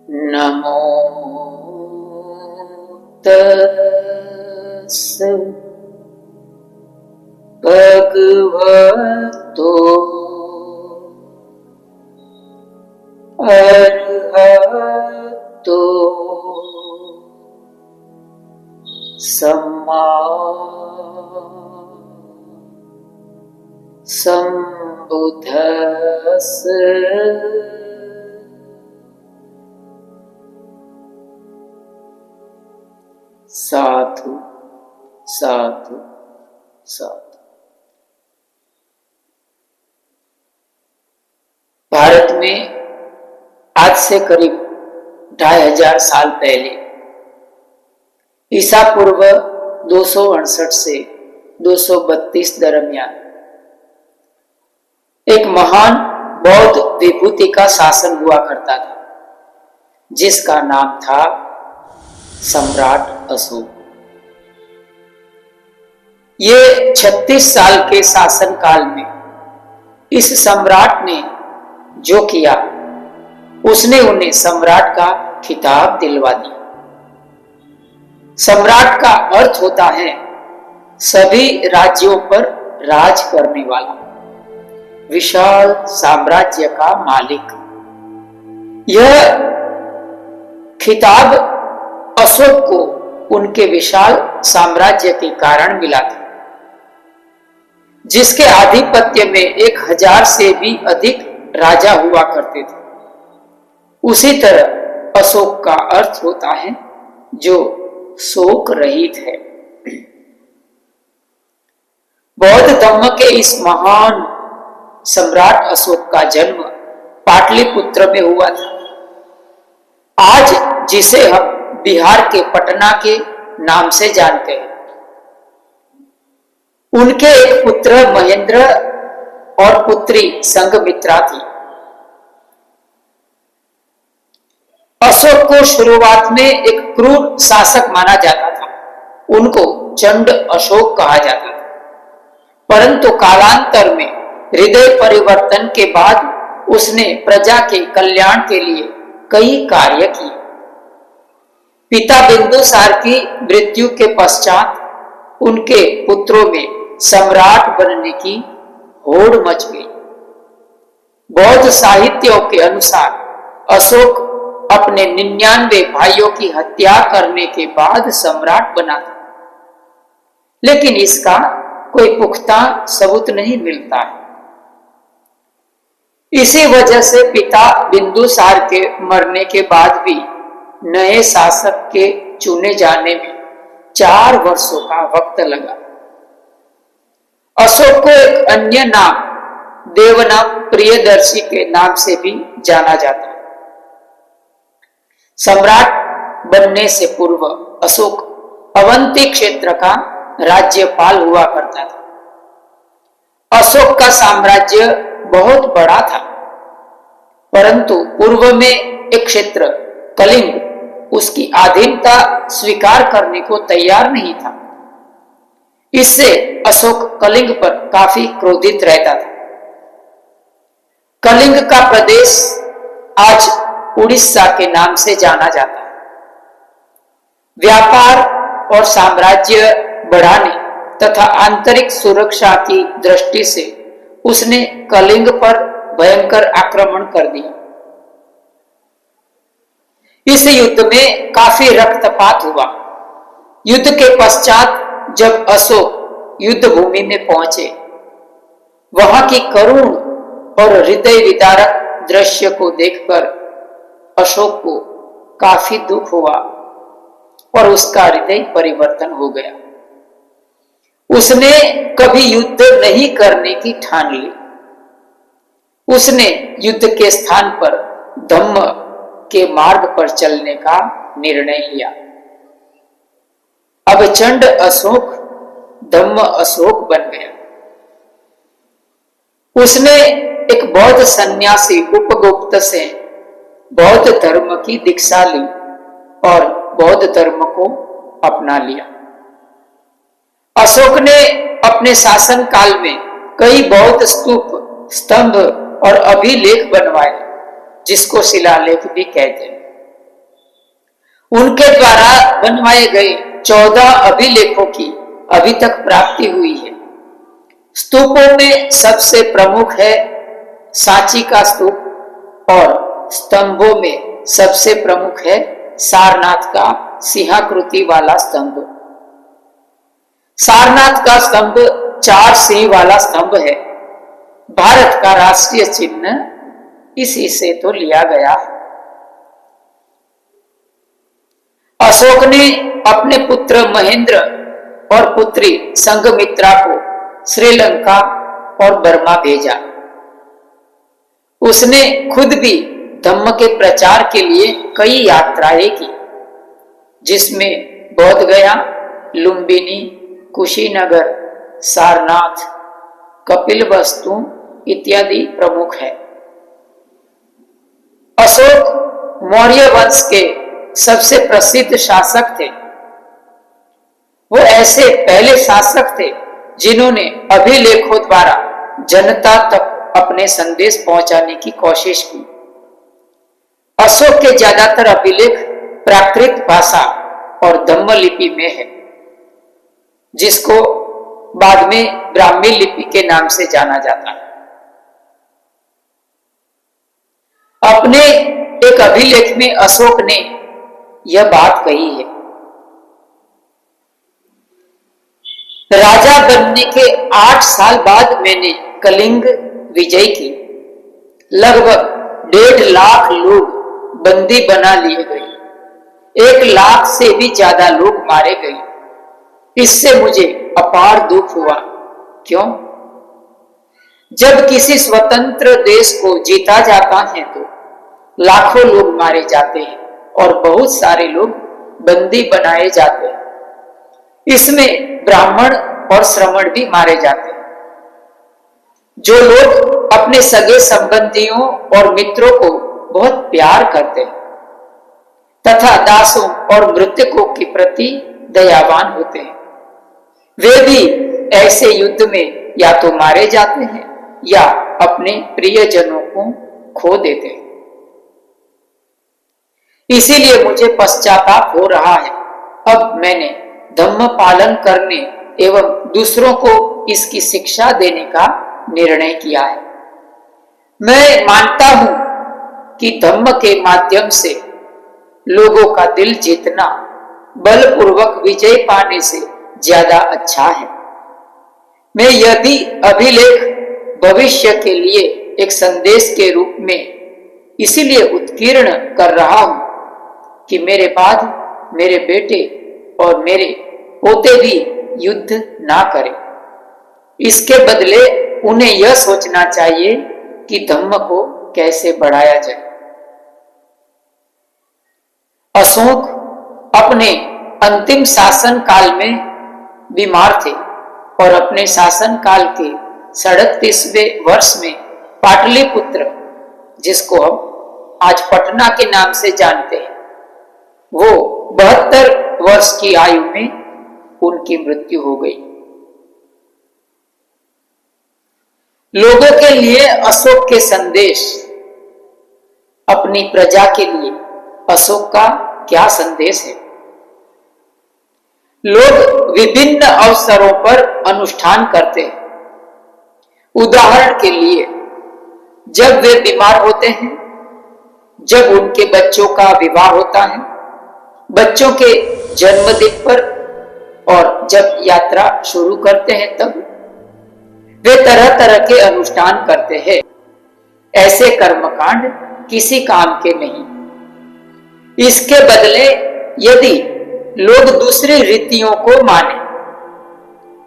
नमो तस्स भगवतो अरहतो सम्मा संबुद्धस्स। साधु साधु साधु। भारत में आज से करीब 2500 साल पहले ईसा पूर्व 268 से 232 दरमियान एक महान बौद्ध विभूति का शासन हुआ करता था, जिसका नाम था सम्राट अशोक। ये 36 साल के शासन काल में इस सम्राट ने जो किया, उसने उन्हें सम्राट का खिताब दिलवा दिया। सम्राट का अर्थ होता है सभी राज्यों पर राज करने वाला, विशाल साम्राज्य का मालिक। यह खिताब अशोक को उनके विशाल साम्राज्य के कारण मिला था, जिसके आधिपत्य में 1000 से भी अधिक राजा हुआ करते थे। उसी तरह अशोक का अर्थ होता है जो शोक रहित है। बौद्ध धर्म के इस महान सम्राट अशोक का जन्म पाटलिपुत्र में हुआ था, आज जिसे हम बिहार के पटना के नाम से जानते हैं। उनके एक पुत्र महेंद्र और पुत्री संघमित्रा थी। अशोक को शुरुआत में एक क्रूर शासक माना जाता था, उनको चंड अशोक कहा जाता था। परंतु कालांतर में हृदय परिवर्तन के बाद उसने प्रजा के कल्याण के लिए कई कार्य किए। पिता बिंदुसार की मृत्यु के पश्चात उनके पुत्रों में सम्राट बनने की होड़ मच गई। बौद्ध साहित्यों के अनुसार अशोक अपने 99 भाइयों की हत्या करने के बाद सम्राट बना था, लेकिन इसका कोई पुख्ता सबूत नहीं मिलता है। इसी वजह से पिता बिंदुसार के मरने के बाद भी नए शासक के चुने जाने में 4 वर्षों का वक्त लगा। अशोक को एक अन्य नाम देवनाम प्रियदर्शी के नाम से भी जाना जाता है। सम्राट बनने से पूर्व अशोक अवंती क्षेत्र का राज्यपाल हुआ करता था। अशोक का साम्राज्य बहुत बड़ा था, परंतु पूर्व में एक क्षेत्र कलिंग उसकी अधीनता स्वीकार करने को तैयार नहीं था। इससे अशोक कलिंग पर काफी क्रोधित रहता था। कलिंग का प्रदेश आज उड़ीसा के नाम से जाना जाता है। व्यापार और साम्राज्य बढ़ाने तथा आंतरिक सुरक्षा की दृष्टि से उसने कलिंग पर भयंकर आक्रमण कर दिया। इस युद्ध में काफी रक्तपात हुआ। युद्ध के पश्चात जब अशोक युद्ध भूमि में पहुंचे, वहां की करुण और हृदय विदारक दृश्य को देखकर अशोक को काफी दुख हुआ और उसका हृदय परिवर्तन हो गया। उसने कभी युद्ध नहीं करने की ठान ली। उसने युद्ध के स्थान पर धम्म के मार्ग पर चलने का निर्णय लिया। अब चंड अशोक धम्म अशोक बन गया। उसने एक बौद्ध सन्यासी उपगुप्त से बौद्ध धर्म की दीक्षा ली और बौद्ध धर्म को अपना लिया। अशोक ने अपने शासन काल में कई बौद्ध स्तूप, स्तंभ और अभिलेख बनवाए, जिसको शिलालेख भी कहते हैं। उनके द्वारा बनवाए गए 14 अभिलेखों की अभी तक प्राप्ति हुई है। स्तूपों में सबसे प्रमुख है सांची का स्तूप और स्तंभों में सबसे प्रमुख है सारनाथ का सिंहाकृति वाला स्तंभ। सारनाथ का स्तंभ 4 सिंह वाला स्तंभ है। भारत का राष्ट्रीय चिन्ह इसी से तो लिया गया है। अशोक ने अपने पुत्र महेंद्र और पुत्री संघमित्रा को श्रीलंका और बर्मा भेजा। उसने खुद भी धम्म के प्रचार के लिए कई यात्राएं की, जिसमें बोध गया, लुम्बिनी, कुशीनगर, सारनाथ, कपिलवस्तु इत्यादि प्रमुख है। अशोक मौर्य वंश के सबसे प्रसिद्ध शासक थे। वो ऐसे पहले शासक थे जिन्होंने अभिलेखों द्वारा जनता तक अपने संदेश पहुंचाने की कोशिश की। अशोक के ज्यादातर अभिलेख प्राकृत भाषा और धम्म लिपि में है, जिसको बाद में ब्राह्मी लिपि के नाम से जाना जाता है। अपने एक अभिलेख में अशोक ने यह बात कही है, राजा बनने के 8 साल बाद मैंने कलिंग विजय की। लगभग 1.5 लाख लोग बंदी बना लिए गए। 1 लाख से भी ज्यादा लोग मारे गए। इससे मुझे अपार दुख हुआ। क्यों? जब किसी स्वतंत्र देश को जीता जाता है तो लाखों लोग मारे जाते हैं और बहुत सारे लोग बंदी बनाए जाते हैं। इसमें ब्राह्मण और श्रमण भी मारे जाते हैं। जो लोग अपने सगे संबंधियों और मित्रों को बहुत प्यार करते हैं तथा दासों और मृतकों के प्रति दयावान होते हैं, वे भी ऐसे युद्ध में या तो मारे जाते हैं या अपने प्रियजनों को खो देते हैं। इसीलिए मुझे पश्चाताप हो रहा है। अब मैंने धम्म पालन करने एवं दूसरों को इसकी शिक्षा देने का निर्णय किया है। मैं मानता हूं कि धम्म के माध्यम से लोगों का दिल जीतना बलपूर्वक विजय पाने से ज्यादा अच्छा है। मैं यह भी अभिलेख भविष्य के लिए एक संदेश के रूप में इसीलिए उत्कीर्ण कर रहा हूं कि मेरे बाद मेरे बेटे और मेरे पोते भी युद्ध ना करें। इसके बदले उन्हें यह सोचना चाहिए कि धम्म को कैसे बढ़ाया जाए। अशोक अपने अंतिम शासन काल में बीमार थे और अपने शासन काल के 37वें वर्ष में पाटलिपुत्र, जिसको हम आज पटना के नाम से जानते हैं, वो 72 वर्ष की आयु में उनकी मृत्यु हो गई। लोगों के लिए अशोक के संदेश, अपनी प्रजा के लिए अशोक का क्या संदेश है? लोग विभिन्न अवसरों पर अनुष्ठान करते हैं। उदाहरण के लिए, जब वे बीमार होते हैं, जब उनके बच्चों का विवाह होता है, बच्चों के जन्मदिन पर और जब यात्रा शुरू करते हैं, तब वे तरह तरह के अनुष्ठान करते हैं। ऐसे कर्मकांड किसी काम के नहीं। इसके बदले यदि लोग दूसरी रीतियों को माने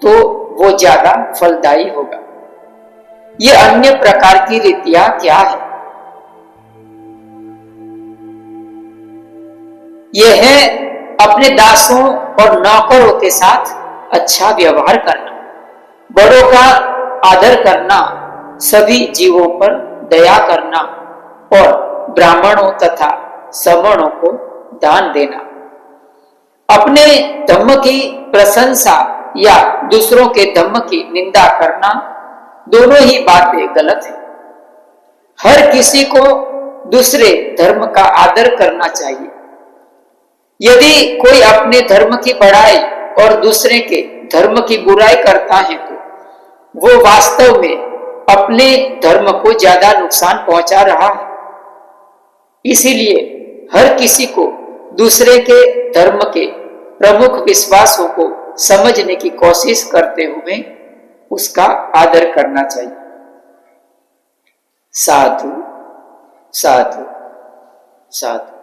तो वो ज्यादा फलदायी होगा। ये अन्य प्रकार की रीतियां क्या है? यह है अपने दासों और नौकरों के साथ अच्छा व्यवहार करना, बड़ों का आदर करना, सभी जीवों पर दया करना और ब्राह्मणों तथा सवर्णों को दान देना। अपने धम्म की प्रशंसा या दूसरों के धम्म की निंदा करना, दोनों ही बातें गलत है। हर किसी को दूसरे धर्म का आदर करना चाहिए। यदि कोई अपने धर्म की बड़ाई और दूसरे के धर्म की बुराई करता है तो वो वास्तव में अपने धर्म को ज्यादा नुकसान पहुंचा रहा है। इसीलिए हर किसी को दूसरे के धर्म के प्रमुख विश्वासों को समझने की कोशिश करते हुए उसका आदर करना चाहिए। साधु साधु साधु।